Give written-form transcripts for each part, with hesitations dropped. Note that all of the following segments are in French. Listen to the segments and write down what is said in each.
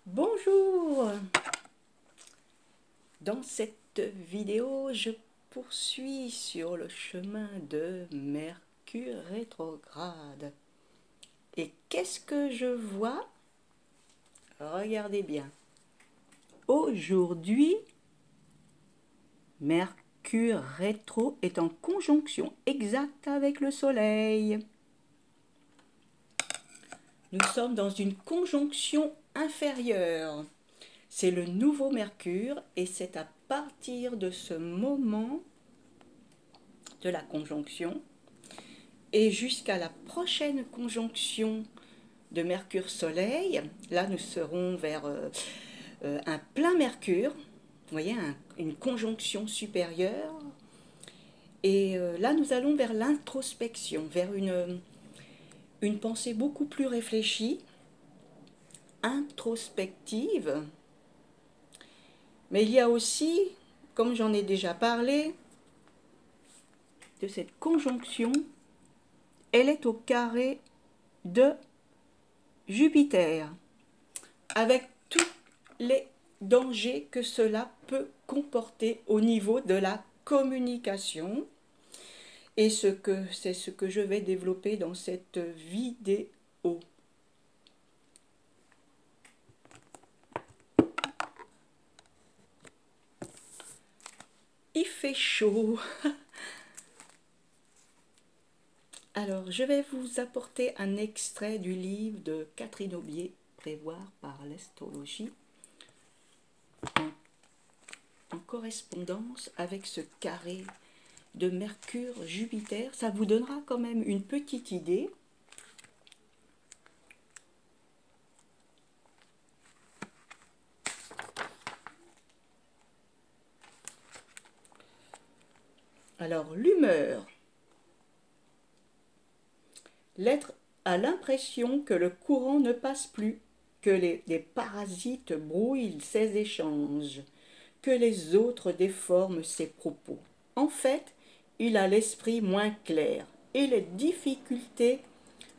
Bonjour! Dans cette vidéo, je poursuis sur le chemin de Mercure rétrograde. Et qu'est-ce que je vois? Regardez bien. Aujourd'hui, Mercure rétro est en conjonction exacte avec le Soleil. Nous sommes dans une conjonction inférieure. C'est le nouveau Mercure et c'est à partir de ce moment de la conjonction et jusqu'à la prochaine conjonction de Mercure-Soleil, là nous serons vers un plein Mercure, vous voyez, une conjonction supérieure, et là nous allons vers l'introspection, vers une pensée beaucoup plus réfléchie, introspective. Mais il y a aussi, comme j'en ai déjà parlé, de cette conjonction, elle est au carré de Jupiter, avec tous les dangers que cela peut comporter au niveau de la communication. Et c'est ce que je vais développer dans cette vidéo. Il fait chaud. Alors, je vais vous apporter un extrait du livre de Catherine Aubier, Prévoir par l'astrologie, en correspondance avec ce carré de Mercure-Jupiter. Ça vous donnera quand même une petite idée. Alors, l'humeur. L'être a l'impression que le courant ne passe plus, que les parasites brouillent ses échanges, que les autres déforment ses propos. En fait, il a l'esprit moins clair et les difficultés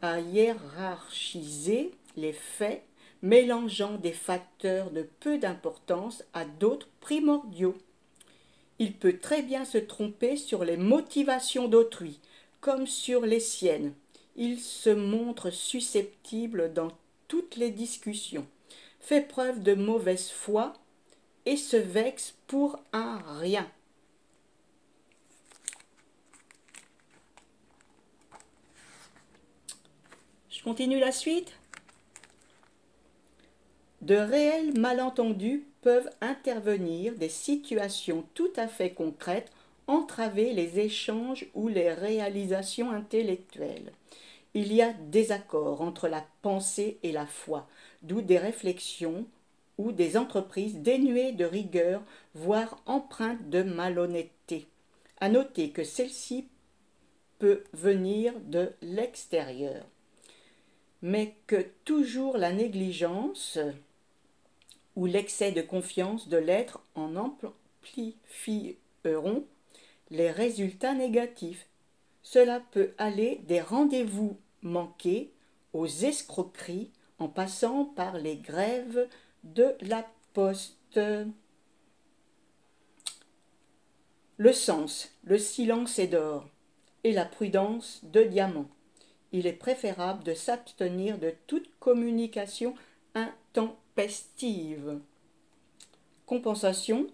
à hiérarchiser les faits, mélangeant des facteurs de peu d'importance à d'autres primordiaux. Il peut très bien se tromper sur les motivations d'autrui, comme sur les siennes. Il se montre susceptible dans toutes les discussions, fait preuve de mauvaise foi et se vexe pour un rien. Je continue la suite. De réels malentendus peuvent intervenir, des situations tout à fait concrètes, entraver les échanges ou les réalisations intellectuelles. Il y a désaccord entre la pensée et la foi, d'où des réflexions ou des entreprises dénuées de rigueur, voire empreintes de malhonnêteté. À noter que celle-ci peut venir de l'extérieur, mais que toujours la négligence ou l'excès de confiance de l'être en amplifieront les résultats négatifs. Cela peut aller des rendez-vous manqués aux escroqueries en passant par les grèves de la poste. Le sens, le silence est d'or et la prudence de diamant. Il est préférable de s'abstenir de toute communication intempestive. Compensation,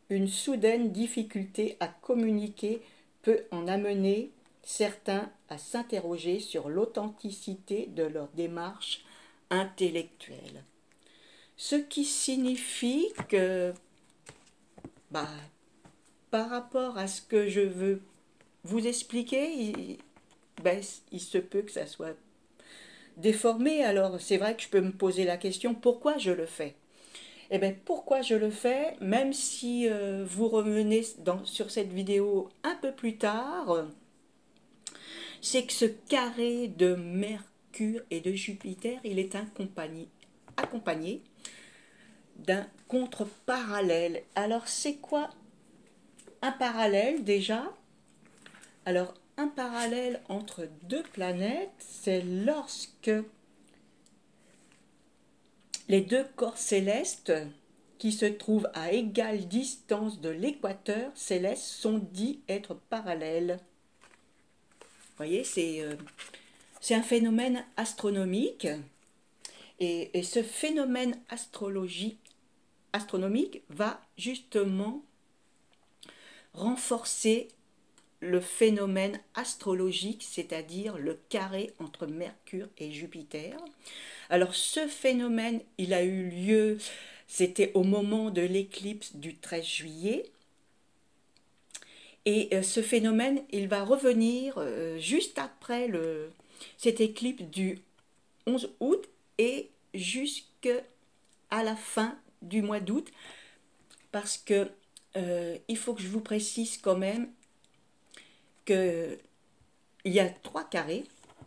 une soudaine difficulté à communiquer peut en amener certains à s'interroger sur l'authenticité de leur démarche intellectuelle. Ce qui signifie que, par rapport à ce que je veux vous expliquer, il se peut que ça soit déformé. Alors c'est vrai que je peux me poser la question, pourquoi je le fais? Eh bien, pourquoi je le fais, même si vous revenez sur cette vidéo un peu plus tard, c'est que ce carré de Mercure et de Jupiter, il est accompagné d'un contre-parallèle. Alors, c'est quoi un parallèle déjà? Alors, un parallèle entre deux planètes, c'est lorsque les deux corps célestes qui se trouvent à égale distance de l'équateur céleste sont dits être parallèles. Vous voyez, c'est un phénomène astronomique, et ce phénomène astronomique va justement renforcer le phénomène astrologique, c'est-à-dire le carré entre Mercure et Jupiter. Alors ce phénomène, il a eu lieu, c'était au moment de l'éclipse du 13 juillet, et ce phénomène, il va revenir juste après cette éclipse du 11 août et jusqu'à la fin du mois d'août, parce que il faut que je vous précise quand même qu'il y a 3 carrés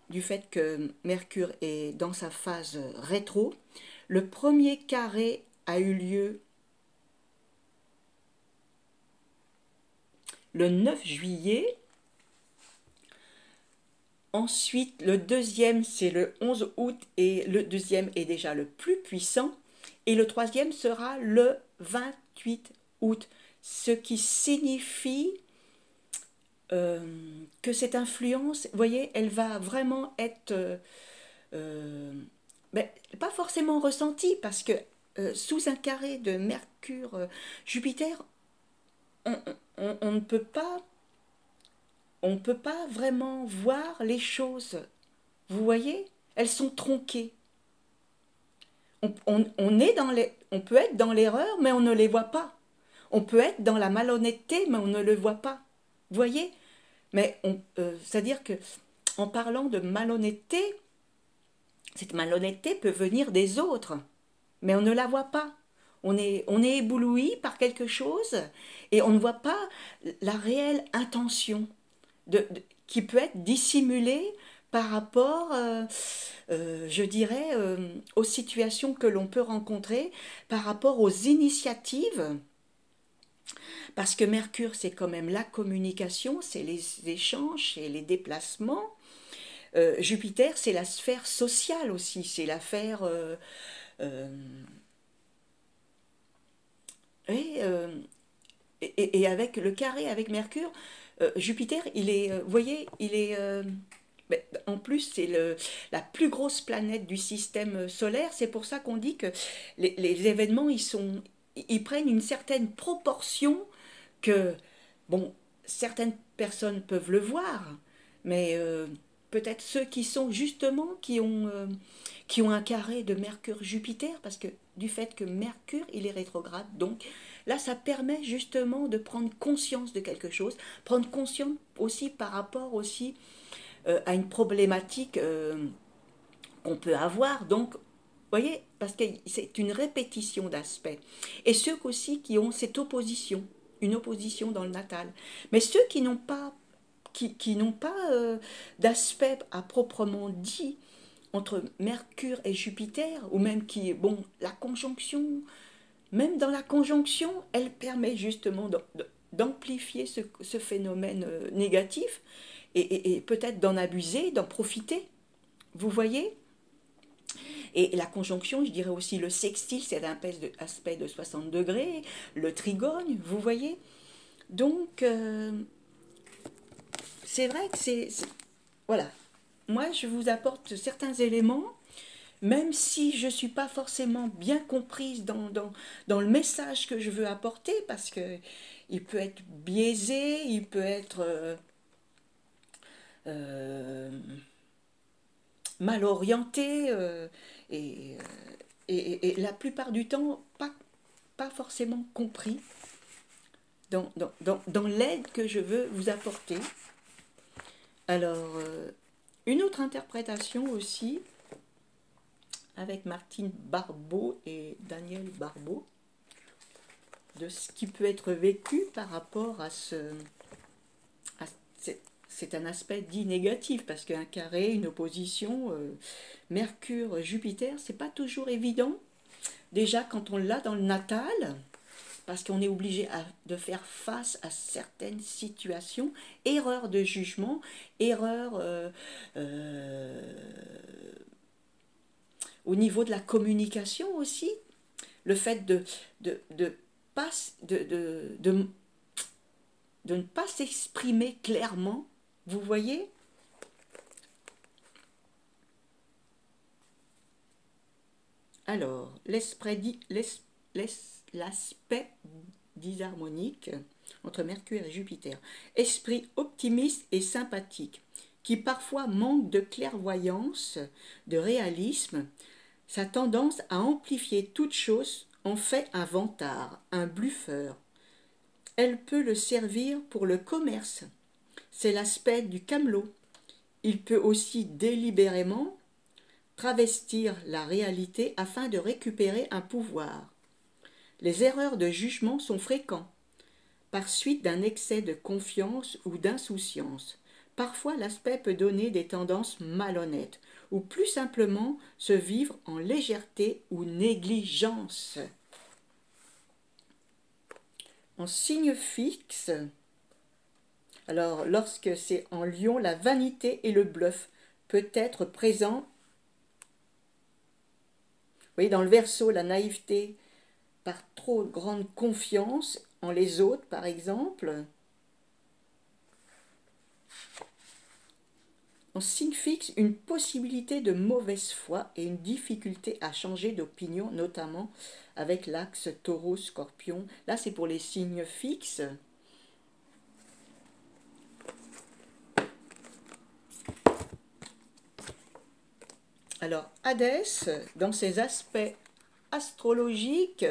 du fait que Mercure est dans sa phase rétro. Le premier carré a eu lieu le 9 juillet. Ensuite, le deuxième, c'est le 11 août, et le deuxième est déjà le plus puissant. Et le troisième sera le 28 août, ce qui signifie que cette influence, vous voyez, elle va vraiment être pas forcément ressentie, parce que sous un carré de Mercure-Jupiter, on ne peut pas vraiment voir les choses. Vous voyez, elles sont tronquées. On peut être dans l'erreur, mais on ne les voit pas. On peut être dans la malhonnêteté, mais on ne le voit pas. Vous voyez? Mais c'est-à-dire que en parlant de malhonnêteté, cette malhonnêteté peut venir des autres, mais on ne la voit pas. On est ébloui par quelque chose et on ne voit pas la réelle intention qui peut être dissimulée par rapport, je dirais, aux situations que l'on peut rencontrer, par rapport aux initiatives. Parce que Mercure, c'est quand même la communication, c'est les échanges, c'est les déplacements. Jupiter, c'est la sphère sociale aussi, c'est l'affaire... et, euh, et avec le carré avec Mercure, Jupiter, il est, vous voyez, il est... en plus, c'est la plus grosse planète du système solaire. C'est pour ça qu'on dit que les événements, ils prennent une certaine proportion que, bon, certaines personnes peuvent le voir, mais peut-être ceux qui sont justement, qui ont un carré de Mercure-Jupiter, parce que du fait que Mercure, il est rétrograde, donc là, ça permet justement de prendre conscience de quelque chose, prendre conscience aussi par rapport aussi à une problématique qu'on peut avoir. Donc, vous voyez, parce que c'est une répétition d'aspects. Et ceux aussi qui ont cette opposition, une opposition dans le natal. Mais ceux qui n'ont pas, qui n'ont pas d'aspect à proprement dit entre Mercure et Jupiter, ou même qui, bon, la conjonction, même dans la conjonction, elle permet justement d'amplifier ce phénomène négatif et peut-être d'en abuser, d'en profiter. Vous voyez? Et la conjonction, je dirais aussi le sextile, c'est un aspect de 60 degrés, le trigone, vous voyez? Donc, c'est vrai que voilà. Moi, je vous apporte certains éléments, même si je ne suis pas forcément bien comprise dans le message que je veux apporter, parce que il peut être biaisé, il peut être euh, mal orienté, et, et la plupart du temps, pas forcément compris dans l'aide que je veux vous apporter. Alors, une autre interprétation aussi, avec Martine Barbeau et Daniel Barbeau, de ce qui peut être vécu par rapport à c'est un aspect dit négatif, parce qu'un carré, une opposition, Mercure-Jupiter, c'est pas toujours évident. Déjà, quand on l'a dans le natal, parce qu'on est obligé de faire face à certaines situations, erreur de jugement, erreur au niveau de la communication aussi, le fait pas, de ne pas s'exprimer clairement, vous voyez? Alors, l'aspect disharmonique entre Mercure et Jupiter. Esprit optimiste et sympathique, qui parfois manque de clairvoyance, de réalisme. Sa tendance à amplifier toute chose en fait un vantard, un bluffeur. Elle peut le servir pour le commerce. C'est l'aspect du camelot. Il peut aussi délibérément travestir la réalité afin de récupérer un pouvoir. Les erreurs de jugement sont fréquentes, par suite d'un excès de confiance ou d'insouciance. Parfois, l'aspect peut donner des tendances malhonnêtes, ou plus simplement se vivre en légèreté ou négligence. En signe fixe, alors lorsque c'est en Lion, la vanité et le bluff peut être présent. Vous voyez, dans le Verseau, la naïveté par trop grande confiance en les autres, par exemple. En signe fixe, une possibilité de mauvaise foi et une difficulté à changer d'opinion, notamment avec l'axe taureau-scorpion. Là, c'est pour les signes fixes. Alors, Hadès, dans ses aspects astrologiques,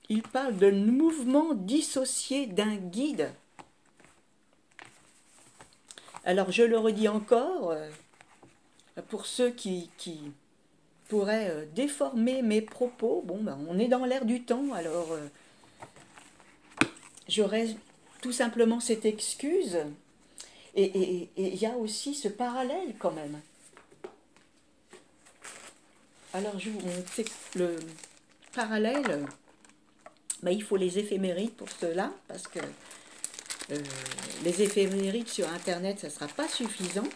il parle de mouvement dissocié d'un guide. Alors, je le redis encore, pour ceux qui pourraient déformer mes propos, bon, ben, on est dans l'air du temps, alors j'aurais tout simplement cette excuse. Et il y a aussi ce parallèle quand même. Alors, je vous montre le parallèle. Ben, il faut les éphémérides pour cela, parce que les éphémérides sur Internet, ça ne sera pas suffisant.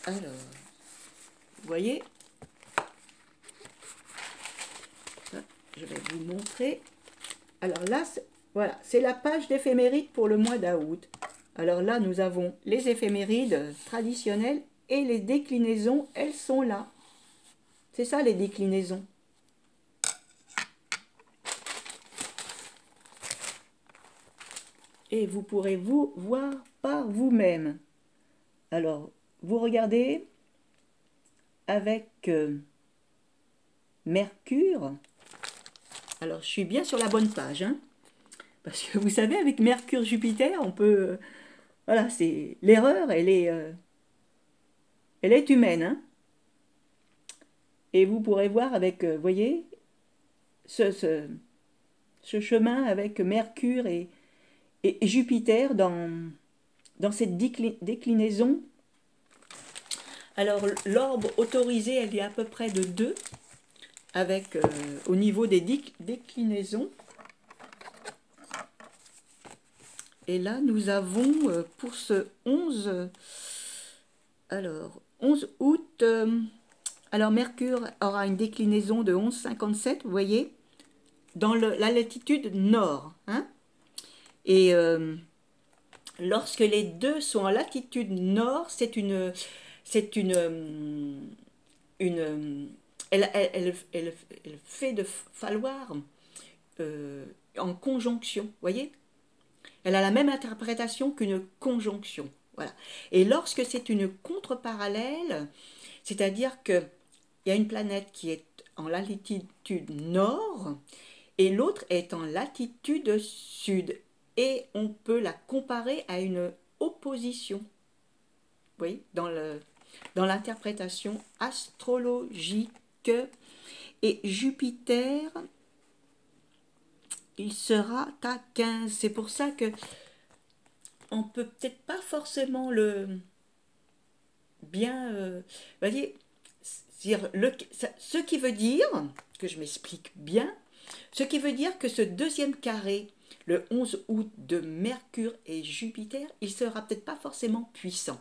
Alors, vous voyez, je vais vous montrer. Alors là, voilà, c'est la page d'éphémérides pour le mois d'août. Alors là, nous avons les éphémérides traditionnelles et les déclinaisons, elles sont là. C'est ça les déclinaisons. Et vous pourrez vous voir par vous-même. Alors, vous regardez avec Mercure. Alors, je suis bien sur la bonne page, hein, parce que vous savez, avec Mercure-Jupiter, on peut... voilà, c'est l'erreur, elle est humaine, hein. Et vous pourrez voir avec, vous voyez, ce chemin avec Mercure et Jupiter dans cette déclinaison. Alors, l'orbe autorisée, elle est à peu près de 2, avec au niveau des déclinaisons. Et là, nous avons pour ce 11, alors 11 août, alors Mercure aura une déclinaison de 11,57, vous voyez, dans la latitude nord. Hein, et lorsque les deux sont en latitude nord, elle fait de falloir en conjonction, vous voyez. Elle a la même interprétation qu'une conjonction. Voilà. Et lorsque c'est une contre-parallèle, c'est-à-dire qu'il y a une planète qui est en latitude nord et l'autre est en latitude sud. Et on peut la comparer à une opposition. Oui, dans l'interprétation astrologique. Et Jupiter, il sera à 15. C'est pour ça que on peut peut-être pas forcément le bien... voyez, ce qui veut dire, que je m'explique bien, ce qui veut dire que ce deuxième carré, le 11 août de Mercure et Jupiter, il sera peut-être pas forcément puissant.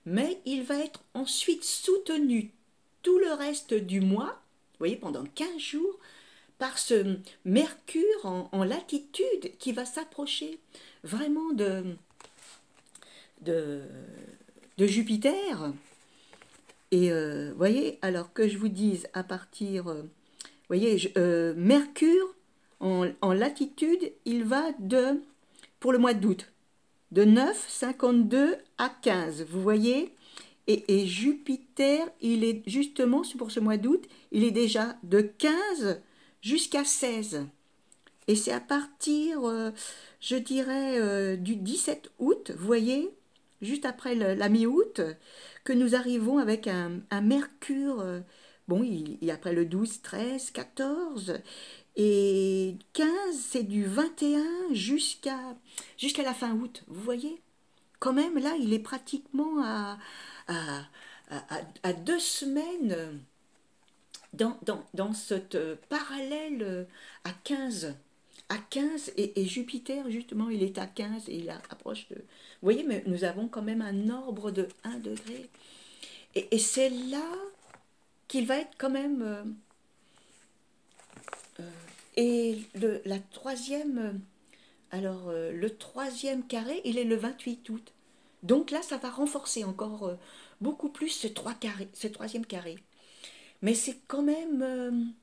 mais il va être ensuite soutenu tout le reste du mois, vous voyez, pendant 15 jours, par ce Mercure en latitude qui va s'approcher vraiment de, de Jupiter. Et voyez, alors que je vous dise à partir, voyez, Mercure en latitude, il va pour le mois d'août, de 9,52 à 15, vous voyez. Et Jupiter, il est justement, pour ce mois d'août, il est déjà de 15 jusqu'à 16. Et c'est à partir, je dirais, du 17 août, vous voyez, juste après la mi-août, que nous arrivons avec un Mercure, bon, après le 12, 13, 14, et 15, c'est du 21 jusqu'à la fin août, vous voyez. Quand même, là, il est pratiquement à, à 2 semaines dans cette parallèle à 15. À 15 et Jupiter, justement, il est à 15 et il approche de... Vous voyez, mais nous avons quand même un ordre de 1 degré. Et c'est là qu'il va être quand même... et la troisième... Alors, le troisième carré, il est le 28 août. Donc là, ça va renforcer encore beaucoup plus ce troisième carré. Mais c'est quand même...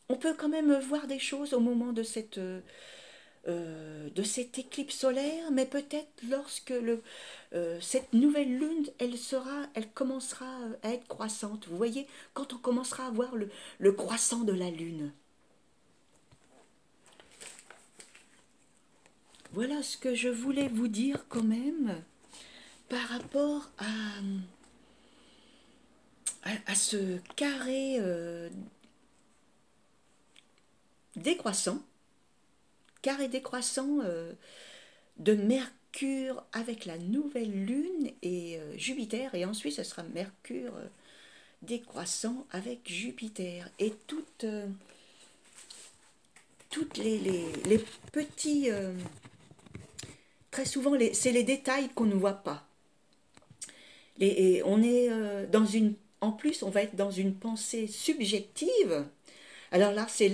on peut quand même voir des choses au moment de cette éclipse solaire, mais peut-être lorsque cette nouvelle lune, elle commencera à être croissante. Vous voyez, quand on commencera à voir le croissant de la lune. Voilà ce que je voulais vous dire quand même par rapport à ce carré décroissant, de Mercure avec la nouvelle lune et Jupiter, et ensuite ce sera Mercure décroissant avec Jupiter. Et toutes les petits... très souvent, c'est les détails qu'on ne voit pas. Et on est en plus, on va être dans une pensée subjective. Alors là, c'est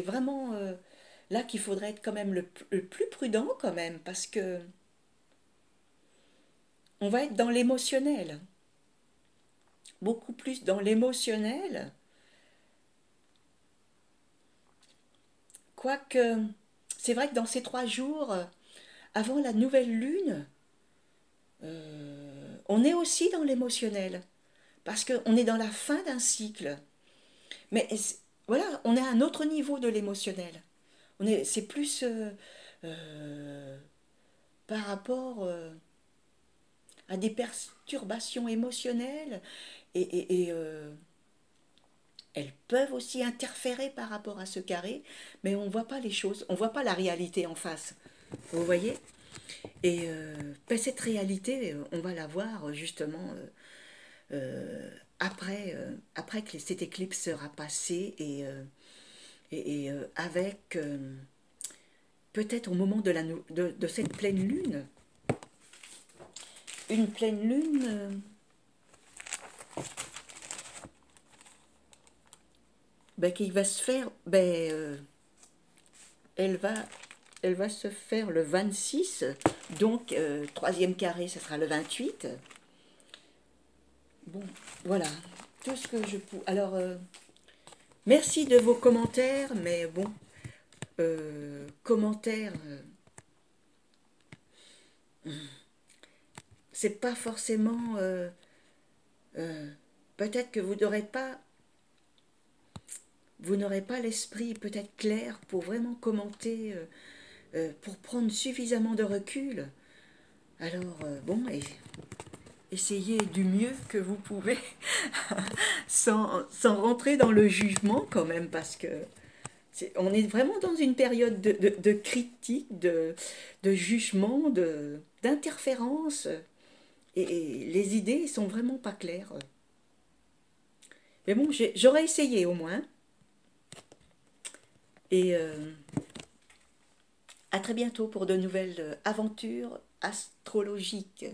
vraiment là qu'il faudrait être quand même le plus prudent quand même, parce que on va être dans l'émotionnel, beaucoup plus dans l'émotionnel, quoique c'est vrai que dans ces 3 jours, avant la nouvelle lune, on est aussi dans l'émotionnel, parce qu'on est dans la fin d'un cycle. Mais voilà, on est à un autre niveau de l'émotionnel. C'est plus par rapport à des perturbations émotionnelles et elles peuvent aussi interférer par rapport à ce carré, mais on ne voit pas les choses, on ne voit pas la réalité en face. Vous voyez. Et ben, cette réalité, on va la voir justement après que cette éclipse sera passée et avec peut-être au moment de cette pleine lune, une pleine lune ben, qui va se faire, elle va se faire le 26, donc troisième carré, ce sera le 28. Bon, voilà, tout ce que je peux. Alors, merci de vos commentaires, mais bon, commentaires, c'est pas forcément. Peut-être que vous n'aurez pas l'esprit peut-être clair pour vraiment commenter, pour prendre suffisamment de recul. Alors, bon, essayez du mieux que vous pouvez, sans rentrer dans le jugement quand même, parce que on est vraiment dans une période de critique, de jugement, d'interférence, et les idées sont vraiment pas claires. Mais bon, j'aurais essayé au moins. Et à très bientôt pour de nouvelles aventures astrologiques.